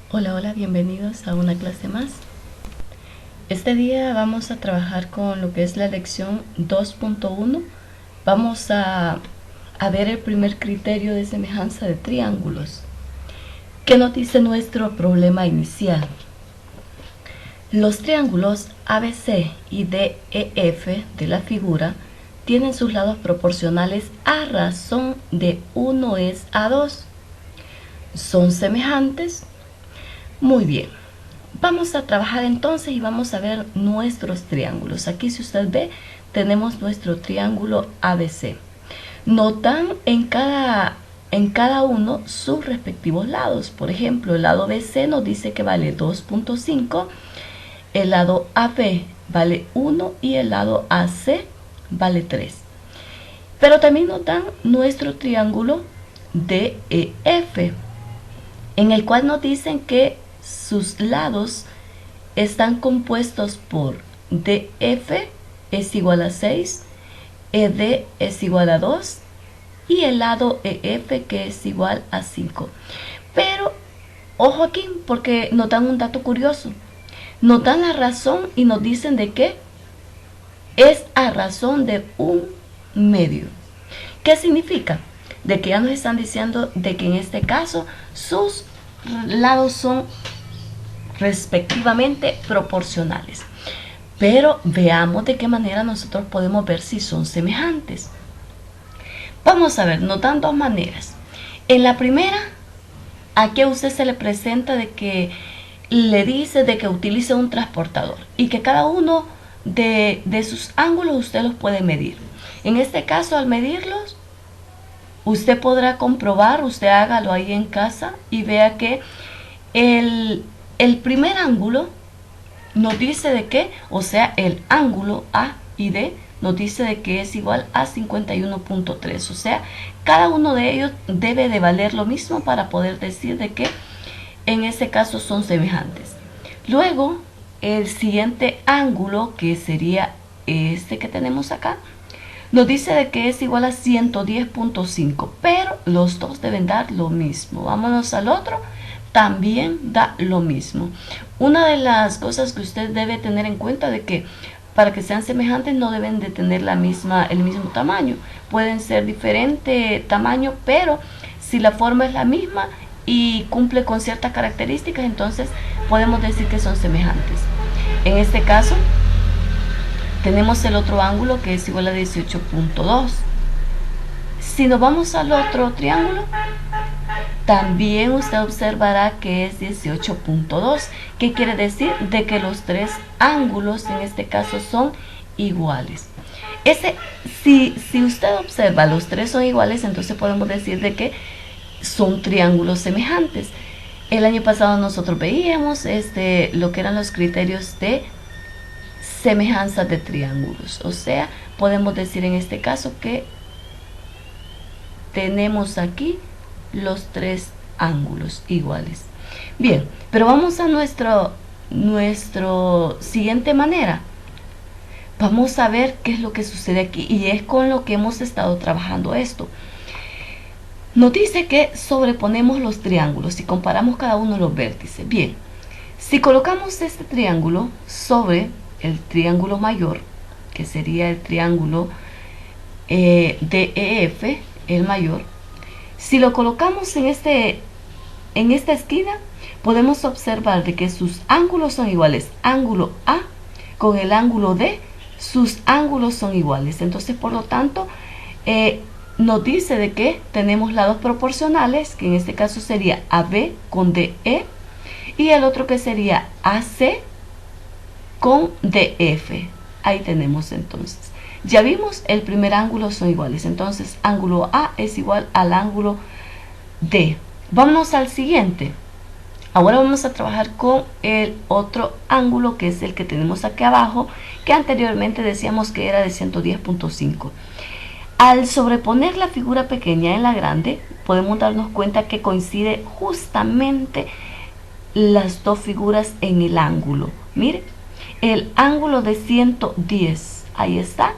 Hola, hola, bienvenidos a una clase más. Este día vamos a trabajar con lo que es la lección 2.1. Vamos a ver el primer criterio de semejanza de triángulos. ¿Qué nos dice nuestro problema inicial? Los triángulos ABC y DEF de la figura tienen sus lados proporcionales a razón de 1 es a 2. ¿Son semejantes? Muy bien. Vamos a trabajar entonces y vamos a ver nuestros triángulos. Aquí, si usted ve, tenemos nuestro triángulo ABC. Notan en cada uno sus respectivos lados. Por ejemplo, el lado BC nos dice que vale 2.5, el lado AB vale 1 y el lado AC vale 3. Pero también nos dan nuestro triángulo DEF, en el cual nos dicen que sus lados están compuestos por DF es igual a 6, ED es igual a 2 y el lado EF que es igual a 5. Pero ojo aquí, porque nos dan un dato curioso. Nos dan la razón y nos dicen de que es a razón de un medio. ¿Qué significa? De que ya nos están diciendo de que en este caso sus lados son respectivamente proporcionales. Pero veamos de qué manera nosotros podemos ver si son semejantes. Vamos a ver, nos dan dos maneras. En la primera, aquí a usted se le presenta de que le dice de que utilice un transportador y que cada uno de sus ángulos usted los puede medir. En este caso, al medirlos, usted podrá comprobar, usted hágalo ahí en casa y vea que el primer ángulo nos dice de que, o sea, el ángulo A y D nos dice de que es igual a 51.3. O sea, cada uno de ellos debe de valer lo mismo para poder decir de que en este caso son semejantes. Luego, el siguiente ángulo, que sería este que tenemos acá, nos dice de que es igual a 110.5, pero los dos deben dar lo mismo. Vámonos al otro, también da lo mismo. Una de las cosas que usted debe tener en cuenta de que para que sean semejantes no deben de tener el mismo tamaño. Pueden ser diferente tamaño, pero si la forma es la misma y cumple con ciertas características, entonces podemos decir que son semejantes. En este caso, tenemos el otro ángulo que es igual a 18.2. Si nos vamos al otro triángulo, también usted observará que es 18.2. ¿Qué quiere decir? De que los tres ángulos en este caso son iguales. Si usted observa los tres son iguales, entonces podemos decir de que son triángulos semejantes. El año pasado nosotros veíamos lo que eran los criterios de semejanza de triángulos. O sea, podemos decir en este caso que tenemos aquí los tres ángulos iguales. Bien, pero vamos a nuestro siguiente manera. Vamos a ver qué es lo que sucede aquí y es con lo que hemos estado trabajando esto. Nos dice que sobreponemos los triángulos y comparamos cada uno de los vértices. Bien, si colocamos este triángulo sobre el triángulo mayor, que sería el triángulo DEF, el mayor, si lo colocamos en esta esquina, podemos observar de que sus ángulos son iguales. Ángulo A con el ángulo D, sus ángulos son iguales. Entonces, por lo tanto, nos dice de que tenemos lados proporcionales, que en este caso sería AB con DE, y el otro que sería AC con DF. Ahí tenemos entonces. Ya vimos, el primer ángulo son iguales. Entonces, ángulo A es igual al ángulo D. Vámonos al siguiente. Ahora vamos a trabajar con el otro ángulo, que es el que tenemos aquí abajo, que anteriormente decíamos que era de 110.5. Al sobreponer la figura pequeña en la grande, podemos darnos cuenta que coincide justamente las dos figuras en el ángulo. Mire, el ángulo de 110, ahí está,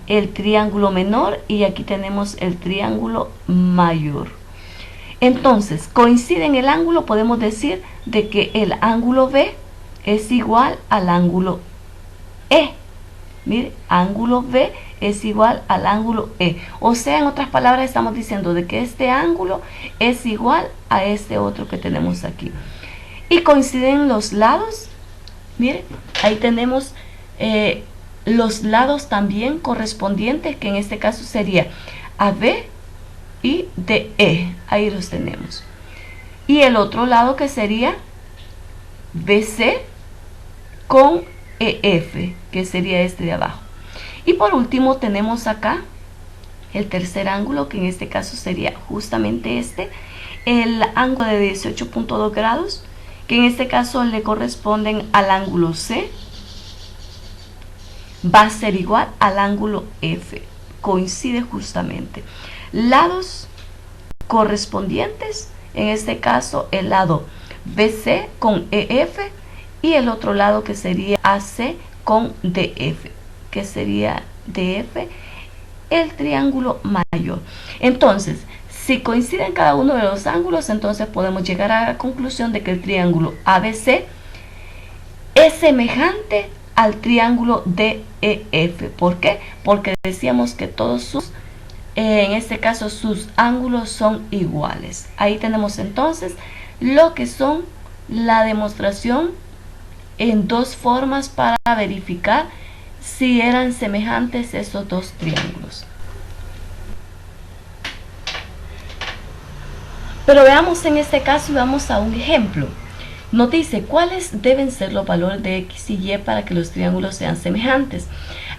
el triángulo menor y aquí tenemos el triángulo mayor. Entonces, coincide en el ángulo, podemos decir de que el ángulo B es igual al ángulo E. Mire, ángulo B es igual al ángulo E. O sea, en otras palabras, estamos diciendo de que este ángulo es igual a este otro que tenemos aquí. Y coinciden los lados. Mire, ahí tenemos los lados también correspondientes, que en este caso sería AB y DE. Ahí los tenemos. Y el otro lado que sería BC con EF, que sería este de abajo. Y por último tenemos acá el tercer ángulo, que en este caso sería justamente este, el ángulo de 18.2 grados, que en este caso le corresponden al ángulo C, va a ser igual al ángulo F, coincide justamente. Lados correspondientes, en este caso el lado BC con EF y el otro lado que sería AC con DF, que sería DF, el triángulo mayor. Entonces, si coinciden cada uno de los ángulos, entonces podemos llegar a la conclusión de que el triángulo ABC es semejante al triángulo DEF. ¿Por qué? Porque decíamos que todos sus, en este caso, sus ángulos son iguales. Ahí tenemos entonces lo que son la demostración en dos formas para verificar si eran semejantes esos dos triángulos. Pero veamos en este caso y vamos a un ejemplo. Nos dice cuáles deben ser los valores de X y Y para que los triángulos sean semejantes.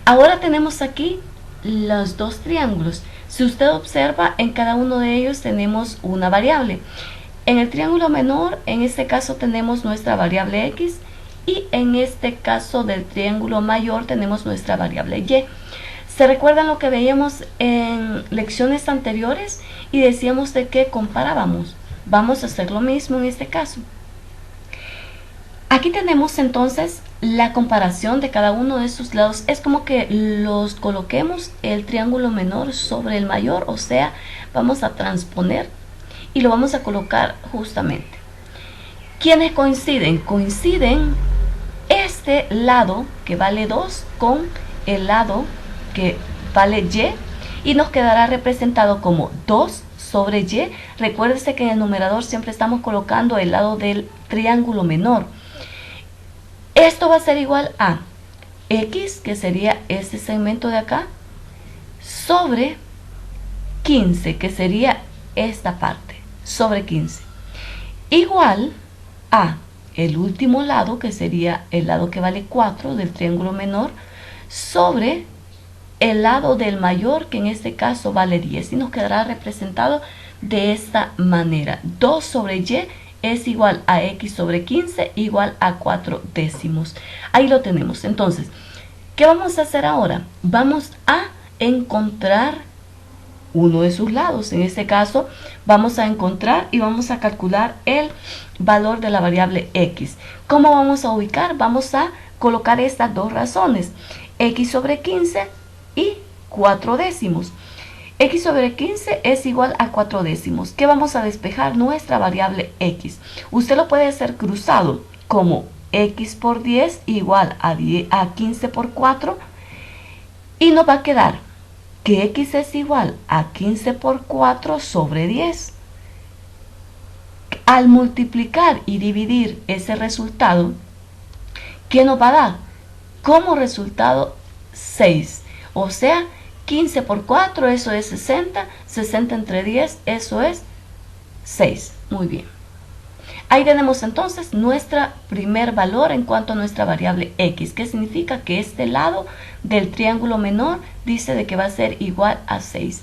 Ahora tenemos aquí los dos triángulos. Si usted observa, en cada uno de ellos tenemos una variable. En el triángulo menor, en este caso tenemos nuestra variable X, y en este caso del triángulo mayor tenemos nuestra variable Y. ¿Se recuerdan lo que veíamos en lecciones anteriores? Y decíamos de que comparábamos. Vamos a hacer lo mismo en este caso. Aquí tenemos entonces la comparación de cada uno de sus lados. Es como que los coloquemos el triángulo menor sobre el mayor, o sea, vamos a transponer y lo vamos a colocar justamente. ¿Quiénes coinciden? Coinciden este lado que vale 2 con el lado que vale Y, y nos quedará representado como 2 sobre Y. Recuérdese que en el numerador siempre estamos colocando el lado del triángulo menor. Esto va a ser igual a X, que sería este segmento de acá, sobre 15, que sería esta parte, sobre 15, igual a el último lado, que sería el lado que vale 4 del triángulo menor, sobre el lado del mayor, que en este caso vale 10, y nos quedará representado de esta manera. 2 sobre Y es igual a X sobre 15 igual a 4 décimos. Ahí lo tenemos. Entonces, ¿qué vamos a hacer ahora? Vamos a encontrar uno de sus lados. En este caso vamos a encontrar y vamos a calcular el valor de la variable X. ¿Cómo vamos a ubicar? Vamos a colocar estas dos razones, X sobre 15 y 4 décimos. X sobre 15 es igual a 4 décimos. ¿Qué vamos a despejar? Nuestra variable X. Usted lo puede hacer cruzado como X por 10 igual a 15 por 4. Y nos va a quedar que X es igual a 15 por 4 sobre 10. Al multiplicar y dividir ese resultado, ¿qué nos va a dar? Como resultado 6. O sea, 15 por 4, eso es 60. 60 entre 10, eso es 6. Muy bien. Ahí tenemos entonces nuestro primer valor en cuanto a nuestra variable X, que significa que este lado del triángulo menor dice de que va a ser igual a 6.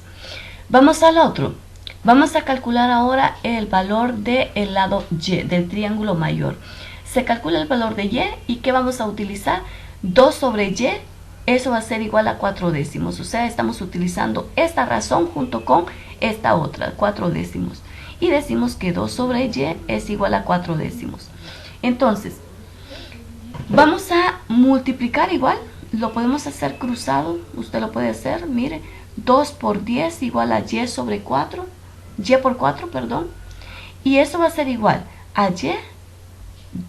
Vamos al otro. Vamos a calcular ahora el valor del lado Y, del triángulo mayor. Se calcula el valor de Y y ¿qué vamos a utilizar? 2 sobre Y. Eso va a ser igual a 4 décimos. O sea, estamos utilizando esta razón junto con esta otra, 4 décimos. Y decimos que 2 sobre Y es igual a 4 décimos. Entonces, vamos a multiplicar igual. Lo podemos hacer cruzado. Usted lo puede hacer. Mire, 2 por 10 igual a Y sobre 4. Y por 4, perdón. Y eso va a ser igual a y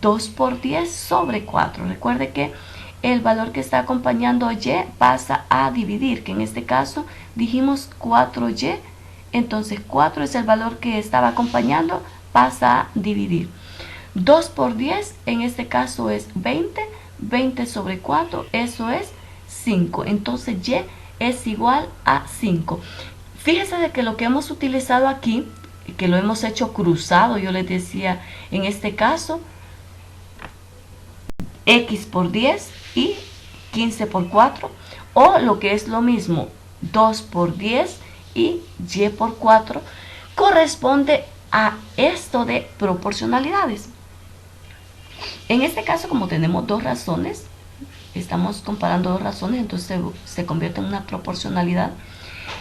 2 por 10 sobre 4. Recuerde que el valor que está acompañando a y pasa a dividir, que en este caso dijimos 4y, entonces 4 es el valor que estaba acompañando, pasa a dividir. 2 por 10 en este caso es 20, 20 sobre 4, eso es 5, entonces y es igual a 5. Fíjese de que lo que hemos utilizado aquí, que lo hemos hecho cruzado, yo les decía en este caso, x por 10 y 15 por 4, o lo que es lo mismo, 2 por 10 y y por 4, corresponde a esto de proporcionalidades. En este caso, como tenemos dos razones, estamos comparando dos razones, entonces se convierte en una proporcionalidad.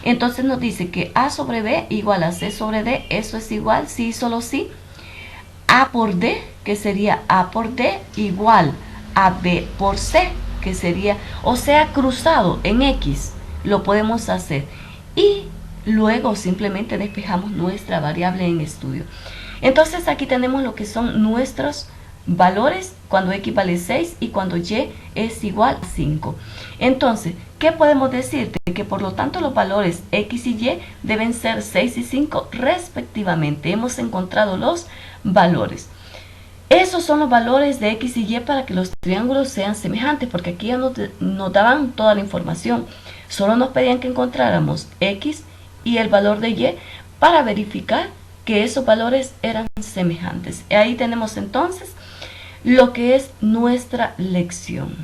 Entonces nos dice que a sobre b igual a c sobre d, eso es igual, sí y solo sí, a por d, que sería a por d, igual a b por c, que sería, o sea, cruzado en x, lo podemos hacer. Y luego simplemente despejamos nuestra variable en estudio. Entonces aquí tenemos lo que son nuestros valores cuando x vale 6 y cuando y es igual a 5. Entonces, ¿qué podemos decir? Que por lo tanto los valores x y y deben ser 6 y 5 respectivamente. Hemos encontrado los valores. Esos son los valores de x y y para que los triángulos sean semejantes, porque aquí ya nos daban toda la información. Solo nos pedían que encontráramos x y el valor de y para verificar que esos valores eran semejantes. Ahí tenemos entonces lo que es nuestra lección.